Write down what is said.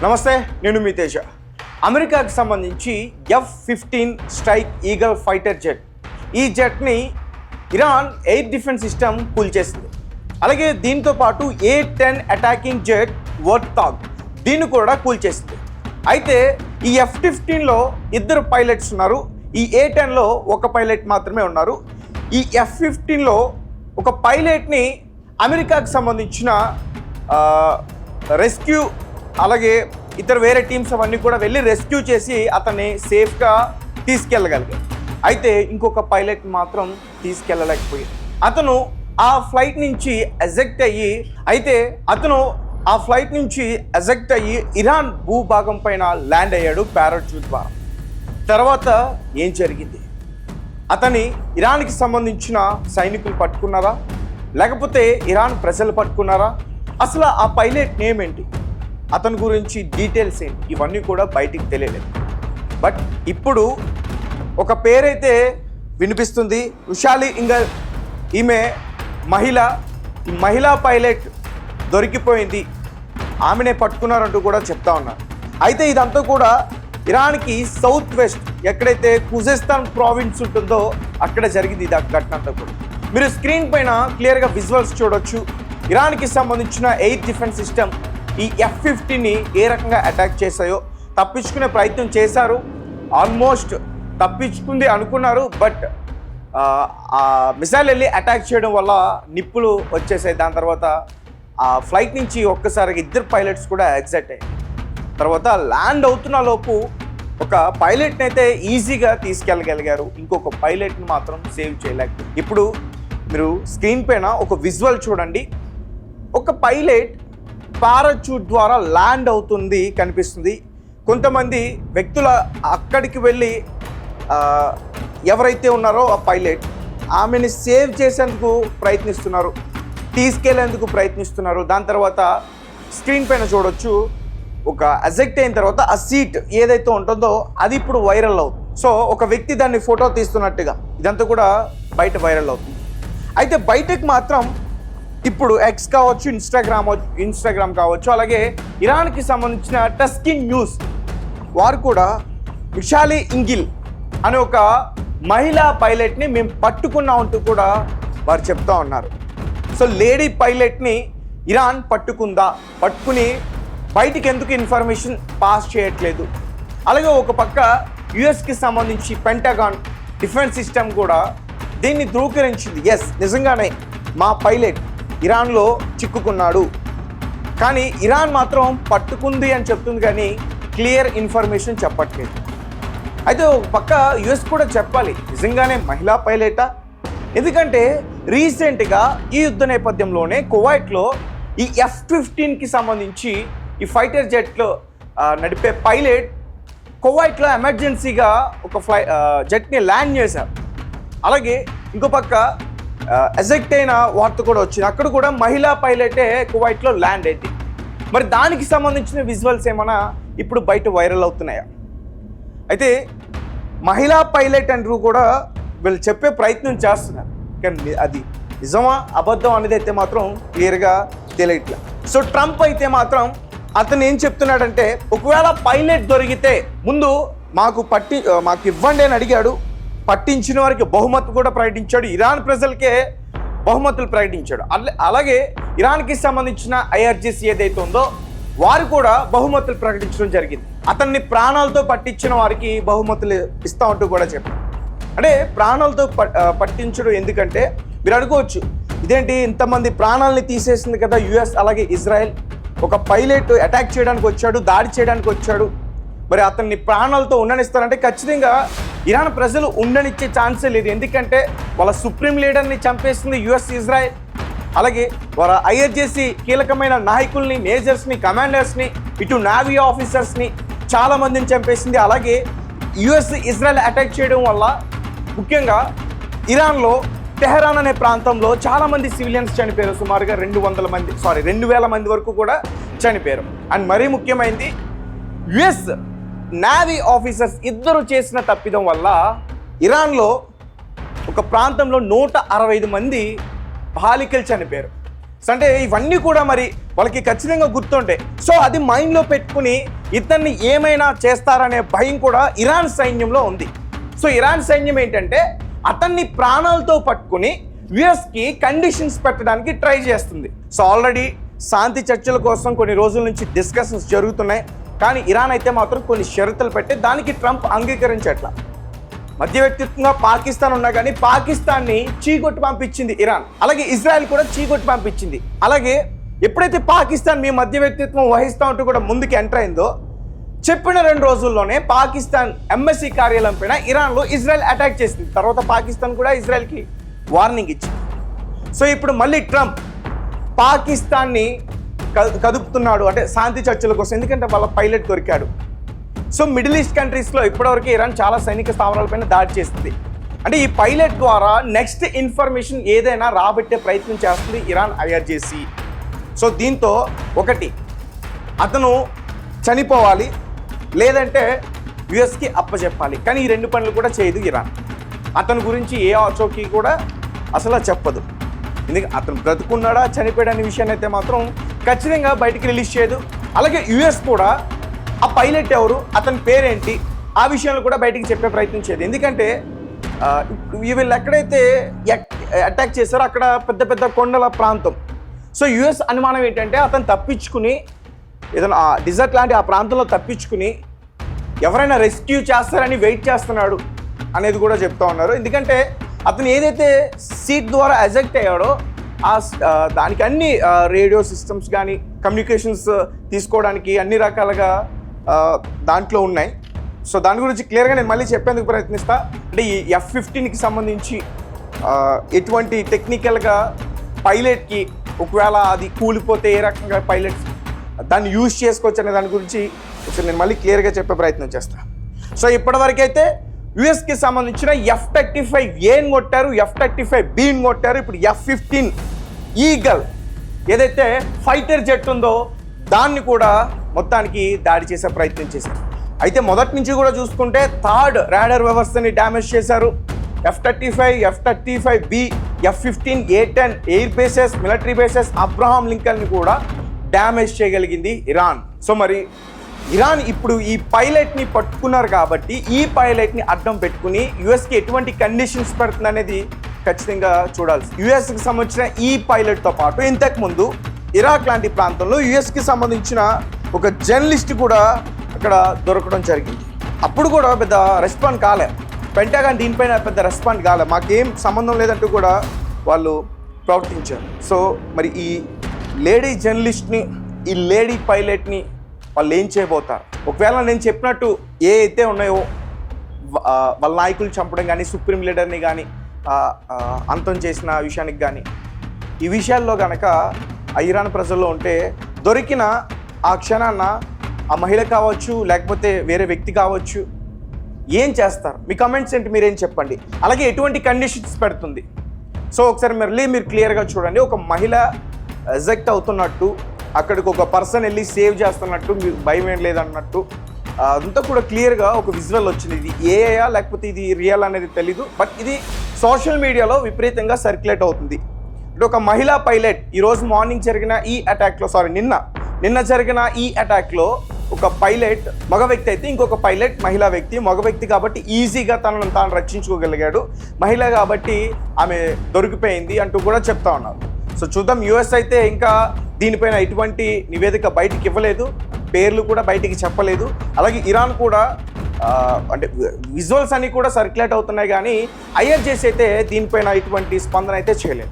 నమస్తే, నేను మీ తేజ. అమెరికాకి సంబంధించి F-15 strike eagle fighter jet, ఈ జెట్ని ఇరాన్ ఎయిర్ డిఫెన్స్ సిస్టమ్ కూల్చేసింది. అలాగే దీంతో పాటు A-10 అటాకింగ్ జెట్ వర్తాగ్, దీన్ని కూడా కూల్చేసింది. అయితే ఈ F-15లో ఇద్దరు పైలట్స్ ఉన్నారు, ఈ A-10లో ఒక పైలట్ మాత్రమే ఉన్నారు. ఈ F-15లో ఒక పైలట్ని అమెరికాకి సంబంధించిన రెస్క్యూ, అలాగే ఇతర వేరే టీమ్స్ అవన్నీ కూడా వెళ్ళి రెస్క్యూ చేసి అతన్ని సేఫ్గా తీసుకెళ్ళగలిగారు. అయితే ఇంకొక పైలట్ మాత్రం తీసుకెళ్ళలేకపోయాడు. అతను ఆ ఫ్లైట్ నుంచి ఎజెక్ట్ అయ్యి ఇరాన్ భూభాగం పైన ల్యాండ్ అయ్యాడు పారాచూట్ ద్వారా. తర్వాత ఏం జరిగింది? అతని ఇరాన్కి సంబంధించిన సైనికులు పట్టుకున్నారా, లేకపోతే ఇరాన్ ప్రజలు పట్టుకున్నారా? అసలు ఆ పైలట్ నేమ్ ఏంటి, అతని గురించి డీటెయిల్స్ ఏంటి, ఇవన్నీ కూడా బయటికి తెలియలేదు. బట్ ఇప్పుడు ఒక పేరైతే వినిపిస్తుంది, ఉషాలి ఇంగల్. ఈమె ఈ మహిళా పైలట్ దొరికిపోయింది, ఆమెనే పట్టుకున్నారంటూ కూడా చెప్తా ఉన్నారు. అయితే ఇదంతా కూడా ఇరాన్కి సౌత్ వెస్ట్, ఎక్కడైతే ఖుజెస్తాన్ ప్రావిన్స్ ఉంటుందో అక్కడ జరిగింది ఇది ఘటన అంతా కూడా. మీరు స్క్రీన్ పైన క్లియర్గా విజువల్స్ చూడొచ్చు. ఇరాన్కి సంబంధించిన ఎయిర్ డిఫెన్స్ సిస్టమ్ ఈ F-15ని ఏ రకంగా అటాక్ చేశాయో, తప్పించుకునే ప్రయత్నం చేశారు. ఆల్మోస్ట్ తప్పించుకుంది అనుకున్నారు, బట్ ఆ మిసైల్ వెళ్ళి అటాక్ చేయడం వల్ల నిప్పులు వచ్చేసాయి. దాని తర్వాత ఆ ఫ్లైట్ నుంచి ఒక్కసారిగా ఇద్దరు పైలట్స్ కూడా ఎగ్జైట్ అయ్యారు. తర్వాత ల్యాండ్ అవుతున్న లోపు ఒక పైలట్ని అయితే ఈజీగా తీసుకెళ్ళగలిగారు, ఇంకొక పైలట్ని మాత్రం సేవ్ చేయలేకపోయారు. ఇప్పుడు మీరు స్క్రీన్ పైన ఒక విజువల్ చూడండి. ఒక పైలట్ పారాచూట్ ద్వారా ల్యాండ్ అవుతుంది కనిపిస్తుంది. కొంతమంది వ్యక్తులు అక్కడికి వెళ్ళి ఎవరైతే ఉన్నారో ఆ పైలట్, ఆమెని సేవ్ చేసేందుకు ప్రయత్నిస్తున్నారు, తీసుకెళ్లేందుకు ప్రయత్నిస్తున్నారు. దాని తర్వాత స్క్రీన్ పైన చూడొచ్చు, ఒక ఎజెక్ట్ అయిన తర్వాత ఆ సీట్ ఏదైతే ఉంటుందో అది ఇప్పుడు వైరల్ అవుతుంది. సో ఒక వ్యక్తి దాన్ని ఫోటో తీస్తున్నట్టుగా ఇదంతా కూడా బయట వైరల్ అవుతుంది. అయితే బయటకు మాత్రం ఇప్పుడు ఎక్స్ కావచ్చు, ఇన్స్టాగ్రామ్ కావచ్చు, అలాగే ఇరాన్కి సంబంధించిన టస్కిన్ న్యూస్ వారు కూడా ఉషాలి ఇంగిల్ అనే ఒక మహిళా పైలట్ని మేము పట్టుకున్నామంటూ కూడా వారు చెప్తా ఉన్నారు. సో లేడీ పైలట్ని ఇరాన్ పట్టుకుని బయటికి ఎందుకు ఇన్ఫర్మేషన్ పాస్ చేయట్లేదు? అలాగే ఒక పక్క యుఎస్కి సంబంధించి పెంటగాన్ డిఫెన్స్ సిస్టమ్ కూడా దీన్ని ధృవీకరించింది. ఎస్, నిజంగానే మా పైలట్ ఇరాన్లో చిక్కుకున్నాడు, కానీ ఇరాన్ మాత్రం పట్టుకుంది అని చెప్తుంది, కానీ క్లియర్ ఇన్ఫర్మేషన్ చెప్పట్లేదు. అయితే ఒక పక్క యుఎస్ కూడా చెప్పాలి, నిజంగానే మహిళా పైలటా? ఎందుకంటే రీసెంట్గా ఈ యుద్ధ నేపథ్యంలోనే కువైట్లో ఈ F-15కి సంబంధించి ఈ ఫైటర్ జెట్లో నడిపే పైలట్ కువైట్లో ఎమర్జెన్సీగా ఒక జెట్ని ల్యాండ్ చేశారు. అలాగే ఇంకో పక్క ఎజెక్ట్ అయిన వార్త కూడా వచ్చింది, అక్కడ కూడా మహిళా పైలటే కువైట్లో ల్యాండ్ అయింది. మరి దానికి సంబంధించిన విజువల్స్ ఏమైనా ఇప్పుడు బయట వైరల్ అవుతున్నాయా? అయితే మహిళా పైలట్ అంటూ కూడా వీళ్ళు చెప్పే ప్రయత్నం చేస్తున్నారు, కానీ అది నిజమా అబద్ధం అనేది అయితే మాత్రం క్లియర్గా తెలియట్లేదు. సో ట్రంప్ అయితే మాత్రం అతను ఏం చెప్తున్నాడంటే, ఒకవేళ పైలట్ దొరికితే ముందు మాకు ఇవ్వండి అని అడిగాడు. పట్టించిన వారికి బహుమతి కూడా ప్రకటించాడు, ఇరాన్ ప్రజలకే బహుమతులు ప్రకటించాడు. అలాగే ఇరాన్కి సంబంధించిన IRGC ఏదైతే ఉందో వారు కూడా బహుమతులు ప్రకటించడం జరిగింది. అతన్ని ప్రాణాలతో పట్టించిన వారికి బహుమతులు ఇస్తామంటూ కూడా చెప్పారు. అంటే ప్రాణాలతో పట్టించడం ఎందుకంటే మీరు అనుకోవచ్చు, ఇదేంటి ఇంతమంది ప్రాణాలని తీసేసింది కదా US అలాగే ఇజ్రాయెల్. ఒక పైలట్ అటాక్ చేయడానికి వచ్చాడు, దాడి చేయడానికి వచ్చాడు, మరి అతన్ని ప్రాణాలతో ఉండనిస్తారంటే ఖచ్చితంగా ఇరాన్ ప్రజలు ఉండనిచ్చే ఛాన్సే లేదు. ఎందుకంటే వాళ్ళ సుప్రీం లీడర్ని చంపేసింది US ఇజ్రాయెల్. అలాగే వాళ్ళ IRGC కీలకమైన నాయకుల్ని, మేజర్స్ని, కమాండర్స్ని, ఇటు నావీ ఆఫీసర్స్ని చాలామందిని చంపేసింది. అలాగే US ఇజ్రాయెల్ అటాక్ చేయడం వల్ల ముఖ్యంగా ఇరాన్లో టెహరాన్ అనే ప్రాంతంలో చాలామంది సివిలియన్స్ చనిపోయారు. సుమారుగా 2,000 మంది వరకు కూడా చనిపోయారు. అండ్ మరీ ముఖ్యమైనది, US నావీ ఆఫీసర్స్ ఇద్దరు చేసిన తప్పిదం వల్ల ఇరాన్లో ఒక ప్రాంతంలో 165 మంది బాలికలు చనిపోయారు. సో అంటే ఇవన్నీ కూడా మరి వాళ్ళకి ఖచ్చితంగా గుర్తుంటాయి. సో అది మైండ్లో పెట్టుకుని ఇతన్ని ఏమైనా చేస్తారనే భయం కూడా ఇరాన్ సైన్యంలో ఉంది. సో ఇరాన్ సైన్యం ఏంటంటే అతన్ని ప్రాణాలతో పట్టుకుని యుఎస్కి కండిషన్స్ పెట్టడానికి ట్రై చేస్తుంది. సో ఆల్రెడీ శాంతి చర్చల కోసం కొన్ని రోజుల నుంచి డిస్కషన్స్ జరుగుతున్నాయి. కానీ ఇరాన్ అయితే మాత్రం కొన్ని షరతులు పెట్టి దానికి ట్రంప్ అంగీకరించట్లా. మధ్యవర్తిత్వంగా పాకిస్తాన్ ఉన్నా కానీ పాకిస్తాన్ని చీకొట్టి పంపించింది ఇరాన్. అలాగే ఇజ్రాయెల్ కూడా చీకొట్టి పంపించింది. అలాగే ఎప్పుడైతే పాకిస్తాన్ మీ మధ్యవర్తిత్వం వహిస్తూ ఉంటూ కూడా ముందుకు ఎంటర్ అయిందో చెప్పిన 2 రోజుల్లోనే పాకిస్తాన్ ఎంబసీ కార్యాలయం పైన ఇరాన్లో ఇజ్రాయెల్ అటాక్ చేసింది. తర్వాత పాకిస్తాన్ కూడా ఇజ్రాయెల్కి వార్నింగ్ ఇచ్చింది. సో ఇప్పుడు మళ్ళీ ట్రంప్ పాకిస్తాన్ని కదుపుతున్నాడు అంటే శాంతి చర్చల కోసం, ఎందుకంటే వాళ్ళ పైలట్ దొరికాడు. సో మిడిల్ ఈస్ట్ కంట్రీస్లో ఇప్పటివరకు ఇరాన్ చాలా సైనిక స్థావరాలపైన దాడి చేస్తుంది. అంటే ఈ పైలట్ ద్వారా నెక్స్ట్ ఇన్ఫర్మేషన్ ఏదైనా రాబట్టే ప్రయత్నం చేస్తుంది ఇరాన్ ఐఆర్జేసీ. సో దీంతో ఒకటి అతను చనిపోవాలి, లేదంటే యుఎస్కి అప్పచెప్పాలి. కానీ ఈ 2 పనులు కూడా చేయదు ఇరాన్. అతని గురించి ఏ ఆచోకి కూడా అసలు చెప్పదు. ఎందుకంటే అతను బ్రతుకున్నాడా చనిపోయాడా అనే విషయాన్ని అయితే మాత్రం ఖచ్చితంగా బయటికి రిలీజ్ చేయదు. అలాగే యుఎస్ కూడా ఆ పైలట్ ఎవరు, అతని పేరేంటి, ఆ విషయాలు కూడా బయటికి చెప్పే ప్రయత్నం చేయదు. ఎందుకంటే వీళ్ళు ఎక్కడైతే అటాక్ చేశారో అక్కడ పెద్ద పెద్ద కొండల ప్రాంతం. సో యుఎస్ అనుమానం ఏంటంటే అతను తప్పించుకుని ఏదైనా డిజర్ట్ లాంటి ఆ ప్రాంతంలో తప్పించుకుని ఎవరైనా రెస్క్యూ చేస్తారని వెయిట్ చేస్తున్నాడు అనేది కూడా చెప్తా ఉన్నారు. ఎందుకంటే అతను ఏదైతే సీట్ ద్వారా ఎజెక్ట్ అయ్యాడో దానికి అన్ని రేడియో సిస్టమ్స్ కానీ కమ్యూనికేషన్స్ తీసుకోవడానికి అన్ని రకాలుగా దాంట్లో ఉన్నాయి. సో దాని గురించి క్లియర్గా నేను మళ్ళీ చెప్పేందుకు ప్రయత్నిస్తా. అంటే ఈ F-15కి సంబంధించి ఎటువంటి టెక్నికల్గా పైలట్కి ఒకవేళ అది కూలిపోతే ఏ రకంగా పైలట్స్ దాన్ని యూజ్ చేసుకోవచ్చు అనే దాని గురించి నేను మళ్ళీ క్లియర్గా చెప్పే ప్రయత్నం చేస్తాను. సో ఇప్పటివరకు అయితే యుఎస్కి సంబంధించిన F-35Aని కొట్టారు, F-35Bని కొట్టారు. ఇప్పుడు F-15 ఈగల్ ఏదైతే ఫైటర్ జెట్ ఉందో దాన్ని కూడా మొత్తానికి దాడి చేసే ప్రయత్నం చేశారు. అయితే మొదటి నుంచి కూడా చూసుకుంటే థర్డ్ రాడార్ వ్యవస్థని డ్యామేజ్ చేశారు. F-35, F-35B, F-15, A-10 air bases, military bases, Abraham లింకన్ని కూడా డ్యామేజ్ చేయగలిగింది ఇరాన్. సో మరి ఇరాన్ ఇప్పుడు ఈ పైలట్ని పట్టుకున్నారు కాబట్టి ఈ పైలట్ని అడ్డం పెట్టుకుని యుఎస్కి ఎటువంటి కండిషన్స్ పెడుతుంది అనేది ఖచ్చితంగా చూడాలి. యుఎస్కి సంబంధించిన ఈ పైలట్తో పాటు ఇంతకుముందు ఇరాక్ లాంటి ప్రాంతంలో యుఎస్కి సంబంధించిన ఒక జర్నలిస్ట్ కూడా అక్కడ దొరకడం జరిగింది. అప్పుడు కూడా పెద్ద రెస్పాండ్ కాలే, పెంటాగాన్ దీనిపైన పెద్ద రెస్పాండ్ కాలే, మాకేం సంబంధం లేదంటూ కూడా వాళ్ళు ప్రవర్తించారు. సో మరి ఈ లేడీ జర్నలిస్ట్ని, ఈ లేడీ పైలట్ని వాళ్ళు ఏం చేయబోతారు? ఒకవేళ నేను చెప్పినట్టు ఏ అయితే ఉన్నాయో వాళ్ళ నాయకులు చంపడం కానీ, సుప్రీం లీడర్ని కానీ అంతం చేసిన విషయానికి కానీ, ఈ విషయాల్లో కనుక ఇరాన్ ప్రజల్లో ఉంటే దొరికిన ఆ క్షణాన్న ఆ మహిళ కావచ్చు లేకపోతే వేరే వ్యక్తి కావచ్చు ఏం చేస్తారు? మీ కమెంట్స్ ఏంటి, మీరేం చెప్పండి. అలాగే ఎటువంటి కండిషన్స్ పెడుతుంది? సో ఒకసారి మీరు క్లియర్గా చూడండి. ఒక మహిళ ఎజెక్ట్ అవుతున్నట్టు, అక్కడికి ఒక పర్సన్ వెళ్ళి సేవ్ చేస్తున్నట్టు, మీకు భయం ఏం లేదన్నట్టు అదంతా కూడా క్లియర్గా ఒక విజువల్ వచ్చింది. ఇది ఏఐయా లేకపోతే ఇది రియల్ అనేది తెలీదు, బట్ ఇది సోషల్ మీడియాలో విపరీతంగా సర్క్యులేట్ అవుతుంది. అంటే ఒక మహిళా పైలట్ ఈరోజు మార్నింగ్ జరిగిన ఈ అటాక్లో, నిన్న జరిగిన ఈ అటాక్లో ఒక పైలట్ మగ వ్యక్తి అయితే ఇంకొక పైలట్ మహిళా వ్యక్తి. మగ వ్యక్తి కాబట్టి ఈజీగా తనను తాను రక్షించుకోగలిగాడు, మహిళ కాబట్టి ఆమె దొరికిపోయింది అంటూ కూడా చెప్తా ఉన్నారు. సో చూద్దాం. యుఎస్ అయితే ఇంకా దీనిపైన ఎటువంటి నివేదిక బయటికి ఇవ్వలేదు, పేర్లు కూడా బయటికి చెప్పలేదు. అలాగే ఇరాన్ కూడా అంటే విజువల్స్ అన్నీ కూడా సర్క్యులేట్ అవుతున్నాయి, కానీ ఐఆర్జేసీ అయితే దీనిపైన ఎటువంటి స్పందన అయితే చేయలేదు.